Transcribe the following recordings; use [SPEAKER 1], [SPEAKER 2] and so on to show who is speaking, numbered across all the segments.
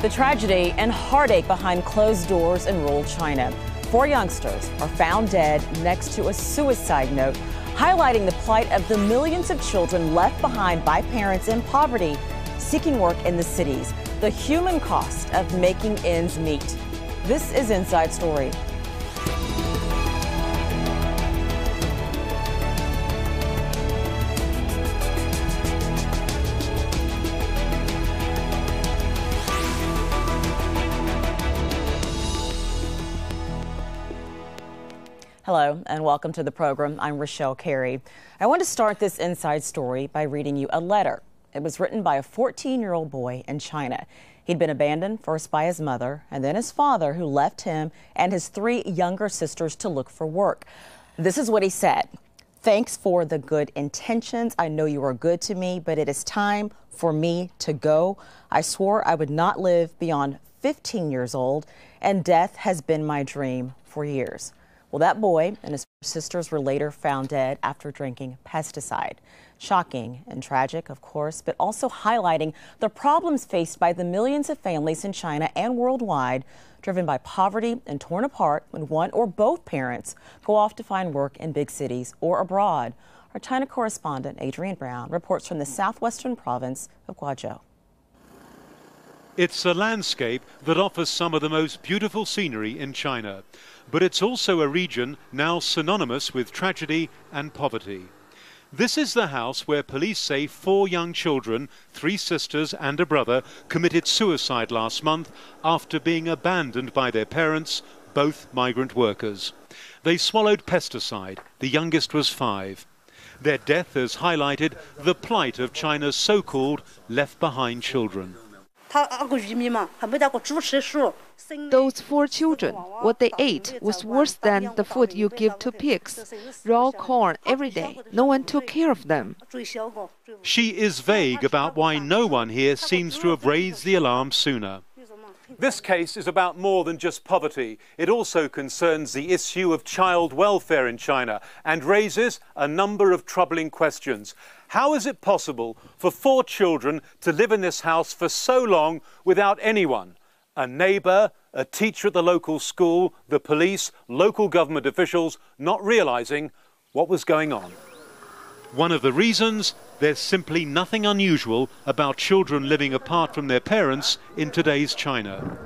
[SPEAKER 1] The tragedy and heartache behind closed doors in rural China. 4 youngsters are found dead next to a suicide note, highlighting the plight of the millions of children left behind by parents in poverty, seeking work in the cities, the human cost of making ends meet. This is Inside Story. Hello and welcome to the program. I'm Rochelle Carey. I want to start this Inside Story by reading you a letter. It was written by a 14-year-old boy in China. He'd been abandoned first by his mother and then his father, who left him and his 3 younger sisters to look for work. This is what he said. "Thanks for the good intentions. I know you are good to me, but it is time for me to go. I swore I would not live beyond 15 years old, and death has been my dream for years." Well, that boy and his sisters were later found dead after drinking pesticide. Shocking and tragic, of course, but also highlighting the problems faced by the millions of families in China and worldwide, driven by poverty and torn apart when one or both parents go off to find work in big cities or abroad. Our China correspondent, Adrian Brown, reports from the southwestern province of Guangzhou.
[SPEAKER 2] It's a landscape that offers some of the most beautiful scenery in China, but it's also a region now synonymous with tragedy and poverty. This is the house where police say 4 young children, 3 sisters and a brother, committed suicide last month after being abandoned by their parents, both migrant workers. They swallowed pesticide. The youngest was 5. Their death has highlighted the plight of China's so-called left-behind children.
[SPEAKER 3] Those 4 children, what they ate was worse than the food you give to pigs. Raw corn every day. No one took care of them.
[SPEAKER 2] She is vague about why no one here seems to have raised the alarm sooner. This case is about more than just poverty. It also concerns the issue of child welfare in China and raises a number of troubling questions. How is it possible for 4 children to live in this house for so long without anyone? A neighbour, a teacher at the local school, the police, local government officials not realising what was going on. One of the reasons, there's simply nothing unusual about children living apart from their parents in today's China.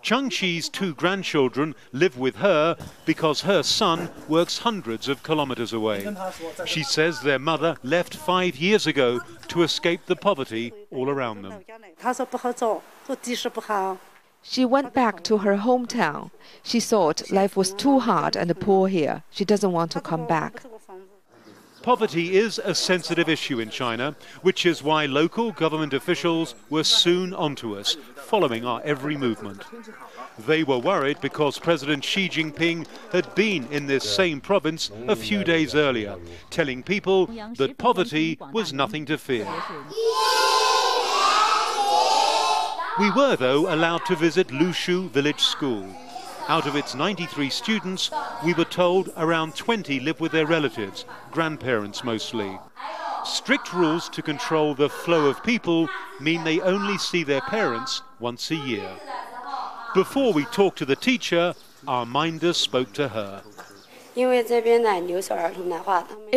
[SPEAKER 2] Chang Chi's 2 grandchildren live with her because her son works hundreds of kilometres away. She says their mother left 5 years ago to escape the poverty all around them.
[SPEAKER 3] She went back to her hometown. She thought life was too hard and poor here. She doesn't want to come back.
[SPEAKER 2] Poverty is a sensitive issue in China, which is why local government officials were soon onto us, following our every movement. They were worried because President Xi Jinping had been in this same province a few days earlier, telling people that poverty was nothing to fear. We were, though, allowed to visit Lushu Village School. Out of its 93 students, we were told around 20 live with their relatives, grandparents mostly. Strict rules to control the flow of people mean they only see their parents once a year. Before we talked to the teacher, our minder spoke to her.
[SPEAKER 4] It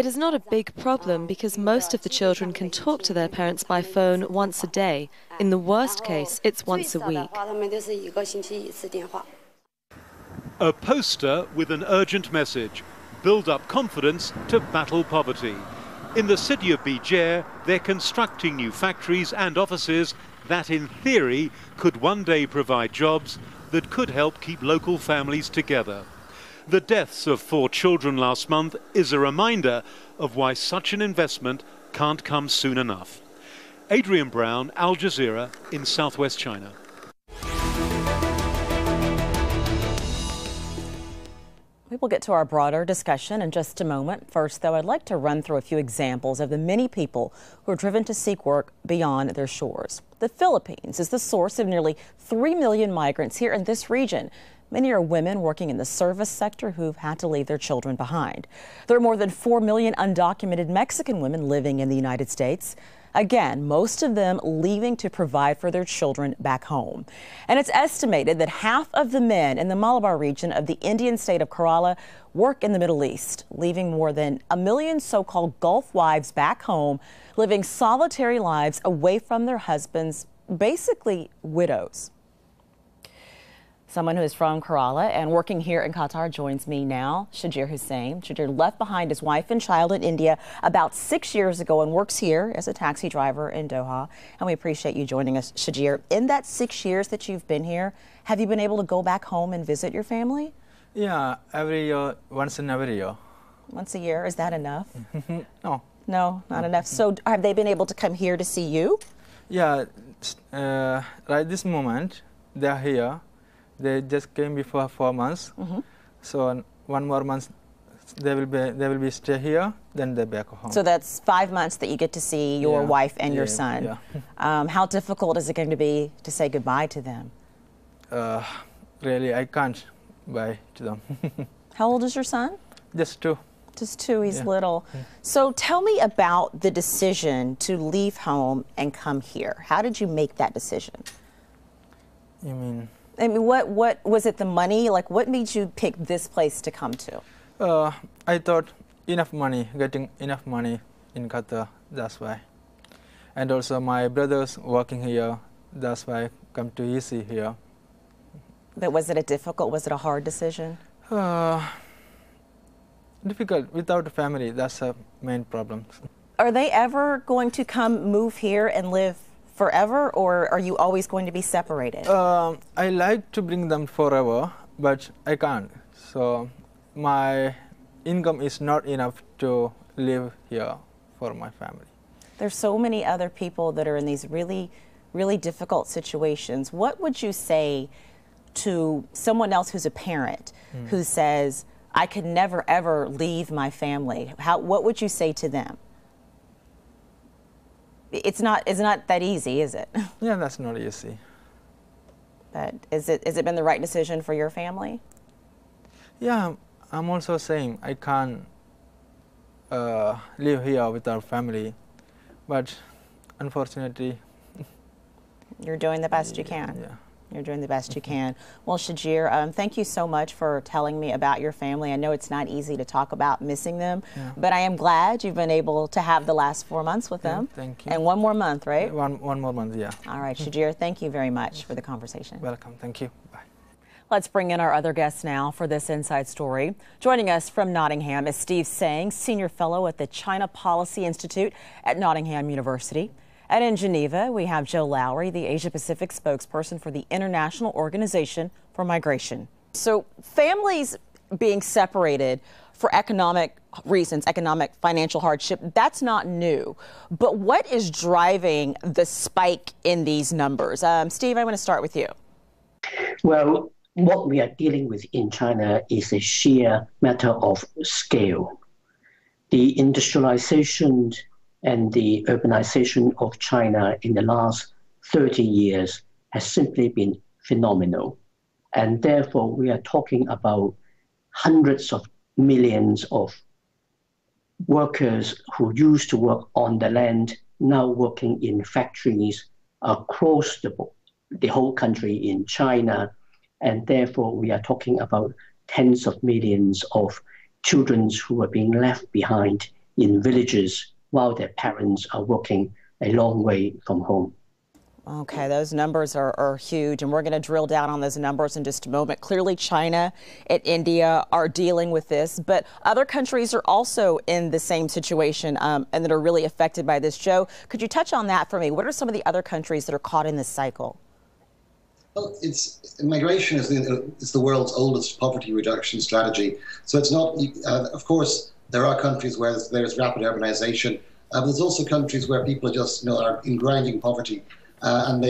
[SPEAKER 4] is not a big problem because most of the children can talk to their parents by phone once a day. In the worst case, it's once a week.
[SPEAKER 2] A poster with an urgent message: build up confidence to battle poverty. In the city of Bijie, they're constructing new factories and offices that, in theory, could one day provide jobs that could help keep local families together. The deaths of 4 children last month is a reminder of why such an investment can't come soon enough. Adrian Brown, Al Jazeera in southwest China.
[SPEAKER 1] We will get to our broader discussion in just a moment. First, though, I'd like to run through a few examples of the many people who are driven to seek work beyond their shores. The Philippines is the source of nearly 3 million migrants here in this region. Many are women working in the service sector who've had to leave their children behind. There are more than 4 million undocumented Mexican women living in the United States. Again, most of them leaving to provide for their children back home. And it's estimated that half of the men in the Malabar region of the Indian state of Kerala work in the Middle East, leaving more than 1 million so-called Gulf wives back home, living solitary lives away from their husbands, basically widows. Someone who is from Kerala and working here in Qatar joins me now, Shajir Hussain. Shajir left behind his wife and child in India about 6 years ago and works here as a taxi driver in Doha. And we appreciate you joining us, Shajir. In that 6 years that you've been here, have you been able to go back home and visit your family?
[SPEAKER 5] Yeah, every year, once in every year.
[SPEAKER 1] Once a year, is that enough?
[SPEAKER 5] No.
[SPEAKER 1] No, not enough. So have they been able to come here to see you?
[SPEAKER 5] Yeah, right this moment, they're here. They just came before 4 months. So 1 more month, they will be stay here. Then they're back home.
[SPEAKER 1] So that's 5 months that you get to see your wife and your son.
[SPEAKER 5] Yeah.
[SPEAKER 1] How difficult is it going to be to say goodbye to them?
[SPEAKER 5] Really, I can't bye to them.
[SPEAKER 1] How old is your son?
[SPEAKER 5] Just 2.
[SPEAKER 1] Just 2. He's little. So tell me about the decision to leave home and come here. How did you make that decision?
[SPEAKER 5] You mean?
[SPEAKER 1] I mean, what was it? The money? Like, what made you pick this place to come to?
[SPEAKER 5] I thought getting enough money in Qatar. That's why. And also my brother's working here. That's why I come to easy here.
[SPEAKER 1] But was it a hard decision?
[SPEAKER 5] Difficult without a family. That's a main problem.
[SPEAKER 1] Are they ever going to move here and live forever, or are you always going to be separated?
[SPEAKER 5] I like to bring them forever, but I can't. So my income is not enough to live here for my family.
[SPEAKER 1] There's so many other people that are in these really, really difficult situations. What would you say to someone else who's a parent who says, I could never ever leave my family? What would you say to them? It's not that easy, is it?
[SPEAKER 5] Yeah, that's not easy.
[SPEAKER 1] But has it been the right decision for your family?
[SPEAKER 5] Yeah, I'm also saying I can't live here without family, but unfortunately.
[SPEAKER 1] You're doing the best you can.
[SPEAKER 5] Yeah.
[SPEAKER 1] You're doing the best you can. Well, Shajir, thank you so much for telling me about your family. I know it's not easy to talk about missing them, but I am glad you've been able to have the last 4 months with them.
[SPEAKER 5] Thank you.
[SPEAKER 1] And 1 more month, right?
[SPEAKER 5] One more month, yeah.
[SPEAKER 1] All right, Shajir, thank you very much for the conversation.
[SPEAKER 5] Welcome. Thank you. Bye.
[SPEAKER 1] Let's bring in our other guests now for this Inside Story. Joining us from Nottingham is Steve Tsang, Senior Fellow at the China Policy Institute at Nottingham University. And in Geneva, we have Joe Lowry, the Asia-Pacific spokesperson for the International Organization for Migration. So families being separated for economic reasons, economic financial hardship, that's not new. But what is driving the spike in these numbers? Steve, I want to start with you.
[SPEAKER 6] Well, what we are dealing with in China is a sheer matter of scale. The industrialization and the urbanization of China in the last 30 years has simply been phenomenal. And therefore, we are talking about hundreds of millions of workers who used to work on the land, now working in factories across the whole country in China. And therefore, we are talking about tens of millions of children who are being left behind in villages while their parents are working a long way from home.
[SPEAKER 1] Okay, those numbers are huge, and we're going to drill down on those numbers in just a moment. Clearly, China and India are dealing with this, but other countries are also in the same situation and that are really affected by this. Joe, could you touch on that for me? What are some of the other countries that are caught in this cycle?
[SPEAKER 7] Well, migration is the world's oldest poverty reduction strategy. So it's not, of course, there are countries where there's rapid urbanization, but there's also countries where people are just, are in grinding poverty, and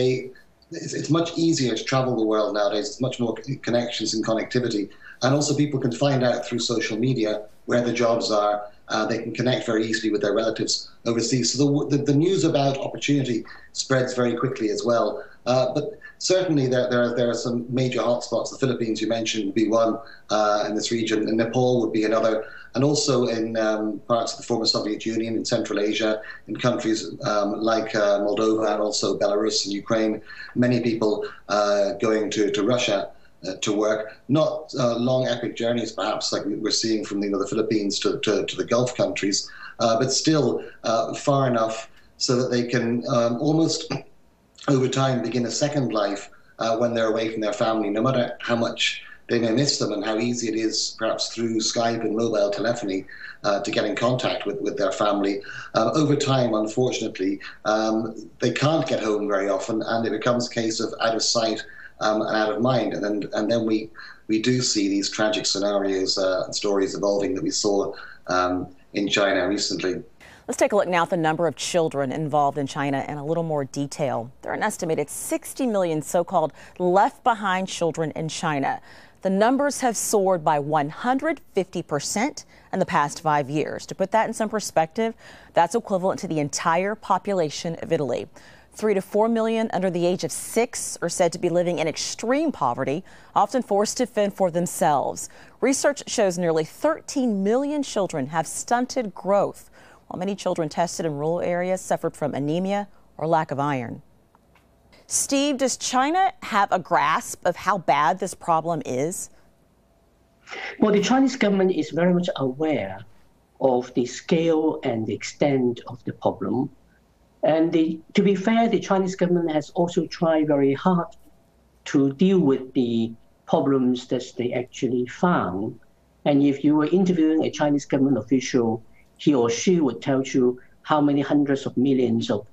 [SPEAKER 7] it's much easier to travel the world nowadays. It's much more connections and connectivity, and also people can find out through social media where the jobs are. They can connect very easily with their relatives overseas. So the news about opportunity spreads very quickly as well. But certainly there are some major hotspots. The Philippines, you mentioned, would be one in this region, and Nepal would be another. And also in parts of the former Soviet Union, in Central Asia, in countries like Moldova and also Belarus and Ukraine, many people going to Russia to work. Not long epic journeys, perhaps, like we're seeing from the Philippines to the Gulf countries, but still far enough so that they can almost over time begin a second life when they're away from their family, no matter how much they may miss them and how easy it is, perhaps through Skype and mobile telephony, to get in contact with their family. Over time, unfortunately, they can't get home very often, and it becomes a case of out of sight and out of mind. And then we do see these tragic scenarios and stories evolving that we saw in China recently.
[SPEAKER 1] Let's take a look now at the number of children involved in China in a little more detail. There are an estimated 60 million so-called left behind children in China. The numbers have soared by 150% in the past 5 years. To put that in some perspective, that's equivalent to the entire population of Italy. 3 to 4 million under the age of 6 are said to be living in extreme poverty, often forced to fend for themselves. Research shows nearly 13 million children have stunted growth, while many children tested in rural areas suffered from anemia or lack of iron. Steve, does China have a grasp of how bad this problem is?
[SPEAKER 6] Well, the Chinese government is very much aware of the scale and the extent of the problem. And to be fair, the Chinese government has also tried very hard to deal with the problems that they actually found. And if you were interviewing a Chinese government official, he or she would tell you how many hundreds of millions of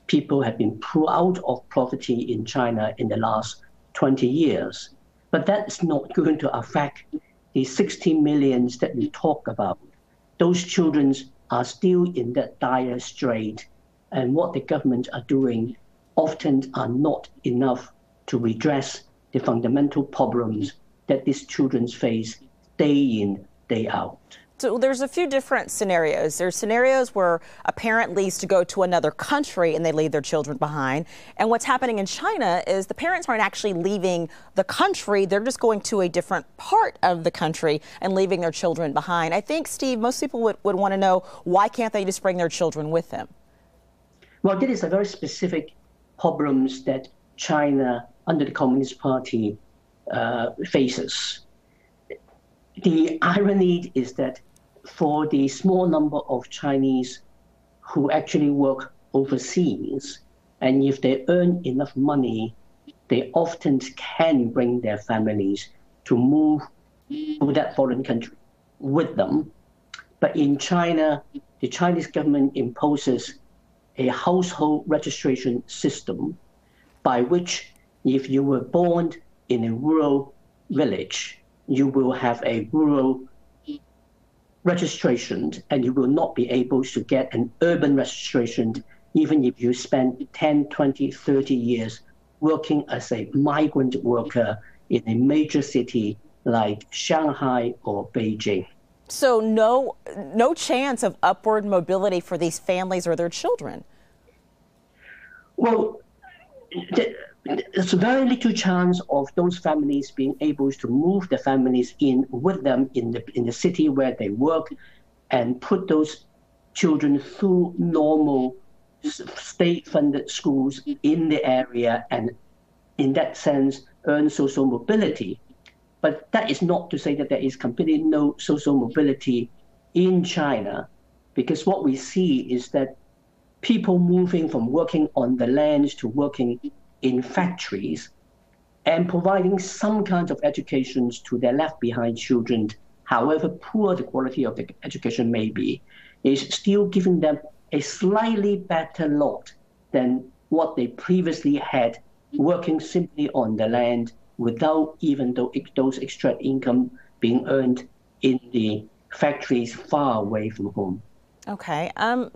[SPEAKER 6] people have been pulled out of poverty in China in the last 20 years. But that's not going to affect the 16 millions that we talk about. Those children are still in that dire strait, and what the government are doing often are not enough to redress the fundamental problems that these children face day in, day out.
[SPEAKER 1] So there's a few different scenarios. There's scenarios where a parent leaves to go to another country and they leave their children behind. And what's happening in China is the parents aren't actually leaving the country. They're just going to a different part of the country and leaving their children behind. I think, Steve, most people would want to know, why can't they just bring their children with them?
[SPEAKER 6] Well, this is a very specific problems that China, under the Communist Party, faces. The irony is that for the small number of Chinese who actually work overseas, and if they earn enough money, they often can bring their families to move to that foreign country with them. But in China, the Chinese government imposes a household registration system by which if you were born in a rural village, you will have a rural registration, and you will not be able to get an urban registration even if you spend 10, 20, 30 years working as a migrant worker in a major city like Shanghai or Beijing.
[SPEAKER 1] So no chance of upward mobility for these families or their children?
[SPEAKER 6] Well, there's very little chance of those families being able to move their families in with them in the city where they work and put those children through normal state-funded schools in the area and in that sense earn social mobility. But that is not to say that there is completely no social mobility in China, because what we see is that people moving from working on the land to working in factories and providing some kinds of educations to their left-behind children, however poor the quality of the education may be, is still giving them a slightly better lot than what they previously had working simply on the land without even those extra income being earned in the factories far away from home.
[SPEAKER 1] Okay.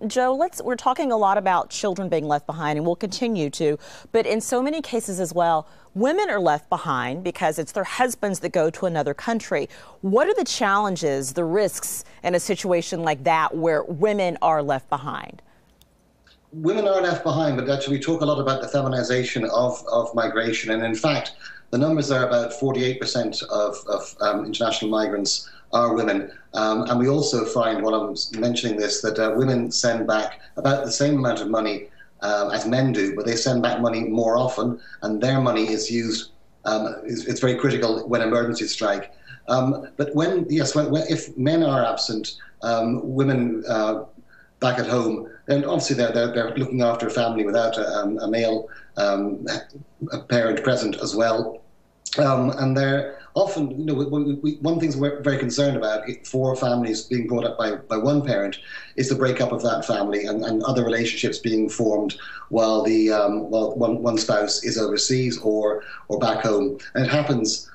[SPEAKER 1] Joe, we're talking a lot about children being left behind, and we'll continue to, but in so many cases as well, women are left behind because it's their husbands that go to another country. What are the challenges, the risks in a situation like that where women are left behind?
[SPEAKER 7] Women are left behind, but actually we talk a lot about the feminization of migration. And in fact, the numbers are about 48% of international migrants are women. And we also find, while I'm mentioning this, that women send back about the same amount of money as men do, but they send back money more often, and their money is used, it's very critical when emergencies strike. But if men are absent, women back at home, and obviously they're looking after a family without a male parent present as well. And they're often, one thing we're very concerned about for families being brought up by one parent is the breakup of that family and other relationships being formed while one spouse is overseas or back home. And it happens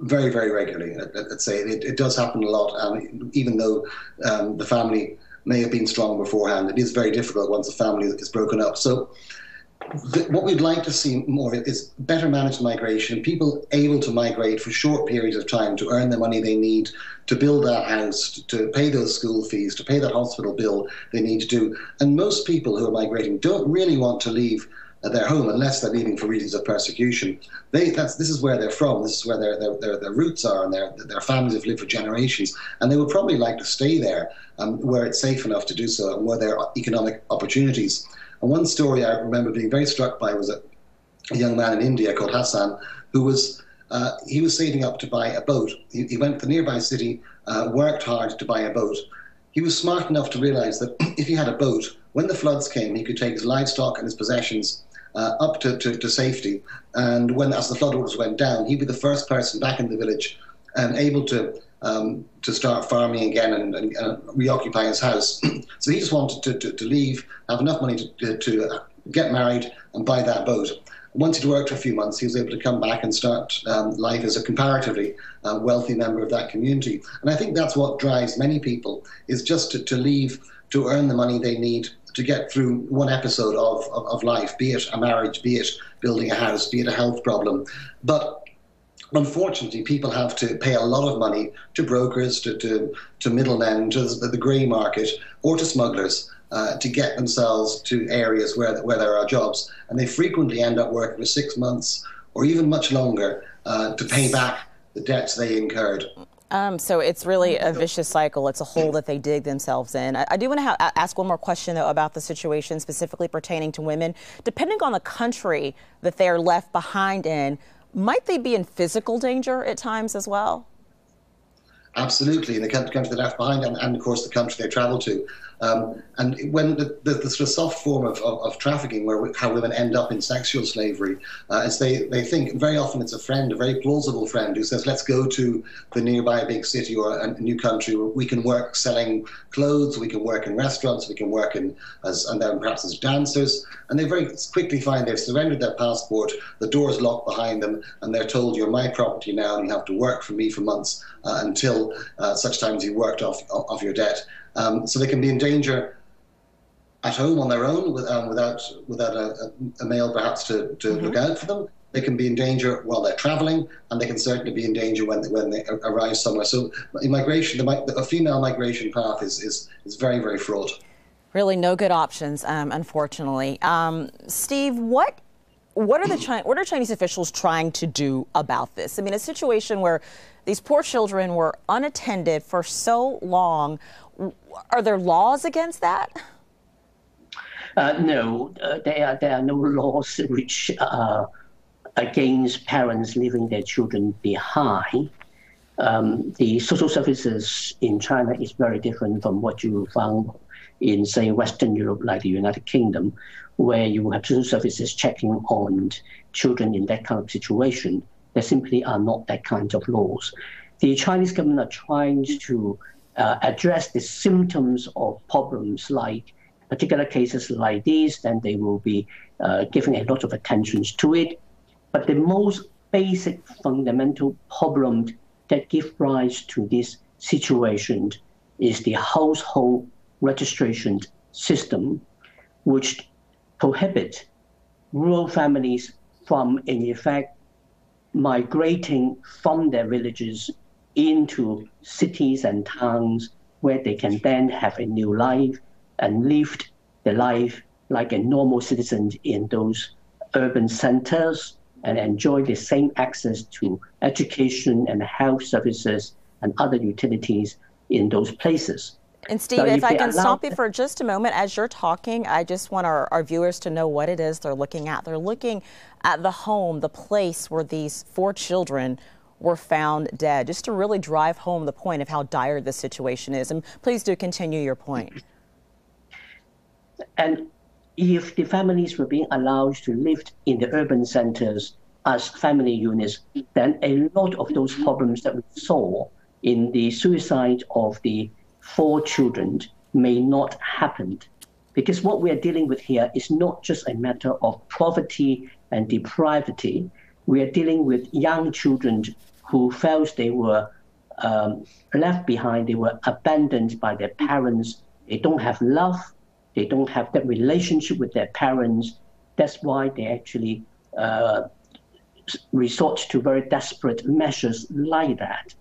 [SPEAKER 7] very, very regularly. I'd say it does happen a lot, even though the family may have been strong beforehand. It is very difficult once a family is broken up. So what we'd like to see more of is better managed migration, people able to migrate for short periods of time to earn the money they need to build that house, to pay those school fees, to pay that hospital bill they need to do. And most people who are migrating don't really want to leave their home unless they're leaving for reasons of persecution. This is where they're from, this is where their roots are, and their families have lived for generations, and they would probably like to stay there where it's safe enough to do so and where there are economic opportunities. And one story I remember being very struck by was a young man in India called Hassan, who was saving up to buy a boat. He went to the nearby city, worked hard to buy a boat. He was smart enough to realize that if he had a boat, when the floods came, he could take his livestock and his possessions up to safety. And as the floodwaters went down, he'd be the first person back in the village and able to start farming again and reoccupy his house. So he just wanted to leave, have enough money to get married and buy that boat. Once he'd worked for a few months, he was able to come back and start life as a comparatively wealthy member of that community. And I think that's what drives many people, is just to leave, to earn the money they need to get through one episode of life, be it a marriage, be it building a house, be it a health problem. But unfortunately, people have to pay a lot of money to brokers, to middlemen, to the grey market, or to smugglers to get themselves to areas where there are jobs. And they frequently end up working for 6 months or even much longer to pay back the debts they incurred.
[SPEAKER 1] So it's really a vicious cycle. It's a hole that they dig themselves in. I do want to ask one more question, though, about the situation specifically pertaining to women. Depending on the country that they are left behind in, might they be in physical danger at times as well?
[SPEAKER 7] Absolutely, in the country they're left behind, and of course the country they travel to. And when the sort of soft form of trafficking, how women end up in sexual slavery, is they think very often it's a friend, a very plausible friend, who says, let's go to the nearby big city or a new country where we can work selling clothes, we can work in restaurants, we can work and then perhaps as dancers. And they very quickly find they've surrendered their passport, the door's locked behind them, and they're told, you're my property now, and you have to work for me for months until such time as you worked off your debt. So they can be in danger at home on their own without a male perhaps to look out for them. They can be in danger while they're traveling, and they can certainly be in danger when they arrive somewhere. So immigration, a female migration path is very, very fraught.
[SPEAKER 1] Really no good options, unfortunately. Steve, what are Chinese officials trying to do about this? I mean, a situation where these poor children were unattended for so long. Are there laws against that?
[SPEAKER 6] No, there are no laws which are against parents leaving their children behind. The social services in China is very different from what you found in, say, Western Europe, like the United Kingdom, where you have social services checking on children in that kind of situation. There simply are not that kind of laws. The Chinese government are trying to address the symptoms of problems like particular cases like these, then they will be giving a lot of attention to it. But the most basic fundamental problem that gives rise to this situation is the household registration system, which prohibits rural families from, in effect, migrating from their villages into cities and towns where they can then have a new life and live their life like a normal citizen in those urban centers and enjoy the same access to education and health services and other utilities in those places.
[SPEAKER 1] And Steve, if I can stop you for just a moment as you're talking, I just want our viewers to know what it is they're looking at. They're looking at the home, the place where these 4 children were found dead, just to really drive home the point of how dire the situation is. And please do continue your point.
[SPEAKER 6] And if the families were being allowed to live in the urban centers as family units, then a lot of those problems that we saw in the suicide of the 4 children may not happen. Because what we are dealing with here is not just a matter of poverty and depravity. We are dealing with young children who felt they were left behind, they were abandoned by their parents. They don't have love. They don't have that relationship with their parents. That's why they actually resort to very desperate measures like that.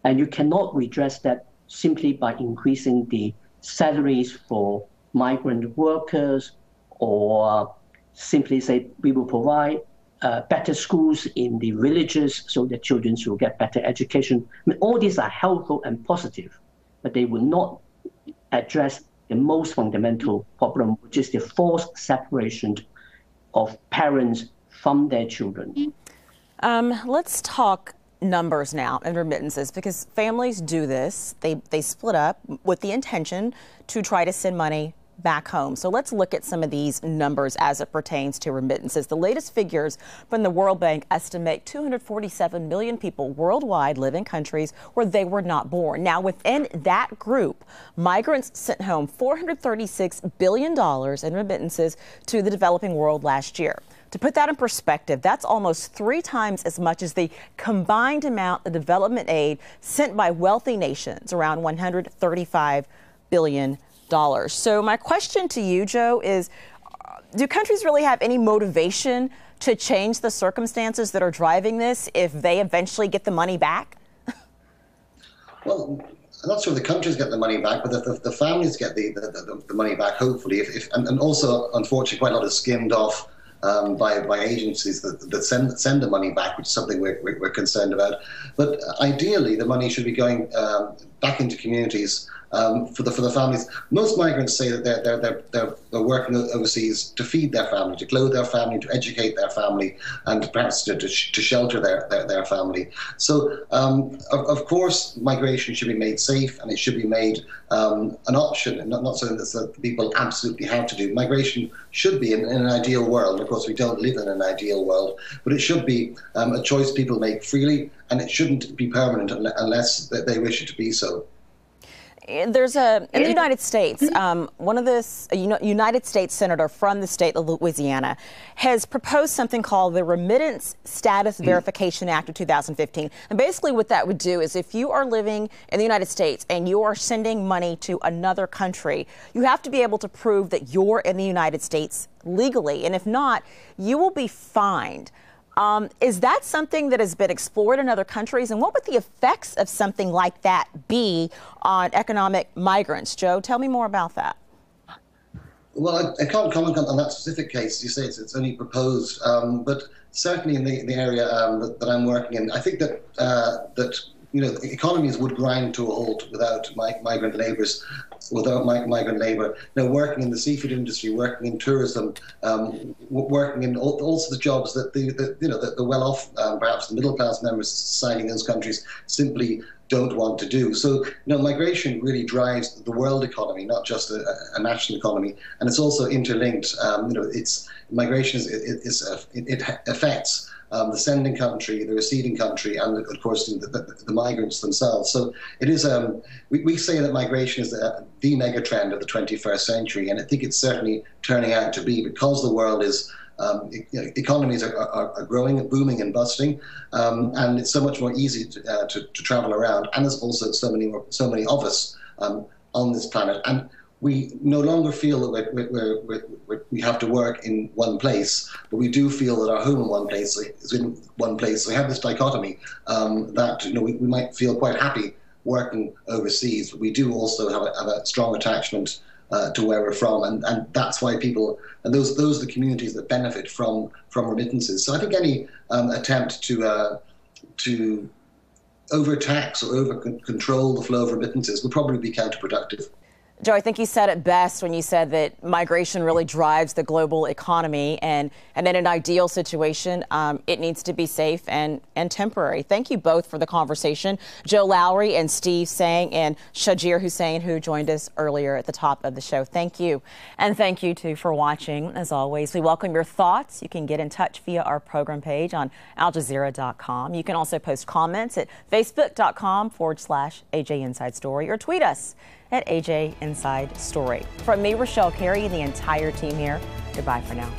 [SPEAKER 6] And you cannot redress that simply by increasing the salaries for migrant workers, or simply say we will provide better schools in the villages so that children will get better education. I mean, all these are helpful and positive, but they will not address the most fundamental problem, which is the forced separation of parents from their children.
[SPEAKER 1] Let's talk numbers now and remittances, because families do this. They split up with the intention to try to send money back home. So let's look at some of these numbers as it pertains to remittances. The latest figures from the World Bank estimate 247 million people worldwide live in countries where they were not born. Now, within that group, migrants sent home $436 billion in remittances to the developing world last year. To put that in perspective, that's almost 3 times as much as the combined amount of development aid sent by wealthy nations, around $135 billion. So my question to you, Joe, is do countries really have any motivation to change the circumstances that are driving this if they eventually get the money back?
[SPEAKER 7] Well, I'm not sure the countries get the money back, but the families get the money back, hopefully. And also, unfortunately, quite a lot is skimmed off by agencies that send the money back, which is something we're concerned about. But ideally, the money should be going back into communities for the families. Most migrants say that they're working overseas to feed their family, to clothe their family, to educate their family, and perhaps to shelter their family. So, of course, migration should be made safe, and it should be made an option, and not something that people absolutely have to do. Migration should be, in an ideal world, of course we don't live in an ideal world, but it should be a choice people make freely, and it shouldn't be permanent unless they wish it to be so.
[SPEAKER 1] There's in the United States, United States senator from the state of Louisiana has proposed something called the Remittance Status Verification Act of 2015. And basically what that would do is if you are living in the United States and you are sending money to another country, you have to be able to prove that you're in the United States legally. And if not, you will be fined. Is that something that has been explored in other countries? And what would the effects of something like that be on economic migrants? Joe, tell me more about that.
[SPEAKER 7] Well, I can't comment on that specific case. You say it's only proposed, but certainly in the area that I'm working in, I think that economies would grind to a halt without migrant labourers. Migrant labour, working in the seafood industry, working in tourism, working in all sorts of jobs that the well-off, perhaps the middle-class members of society in those countries simply don't want to do. So, migration really drives the world economy, not just a national economy, and it's also interlinked. Migration it affects the sending country, the receiving country, and of course the migrants themselves. So it is. We say that migration is the mega trend of the 21st century, and I think it's certainly turning out to be, because the world is. Economies are growing, booming, and busting, and it's so much more easy to travel around. And there's also so many of us on this planet, and we no longer feel that we have to work in one place, but we do feel that our home in one place is in one place. So we have this dichotomy that we might feel quite happy working overseas, but we do also have a strong attachment to where we're from, and that's why people, and those are the communities that benefit from remittances. So I think any attempt to overtax or over control the flow of remittances would probably be counterproductive.
[SPEAKER 1] Joe, I think you said it best when you said that migration really drives the global economy, and in an ideal situation, it needs to be safe and temporary. Thank you both for the conversation. Joe Lowry and Steve Tsang and Shajir Hussain, who joined us earlier at the top of the show. Thank you. And thank you, too, for watching. As always, we welcome your thoughts. You can get in touch via our program page on aljazeera.com. You can also post comments at facebook.com/AJ Inside Story or tweet us at AJ Inside Story. From me, Rochelle Carey, and the entire team here, goodbye for now.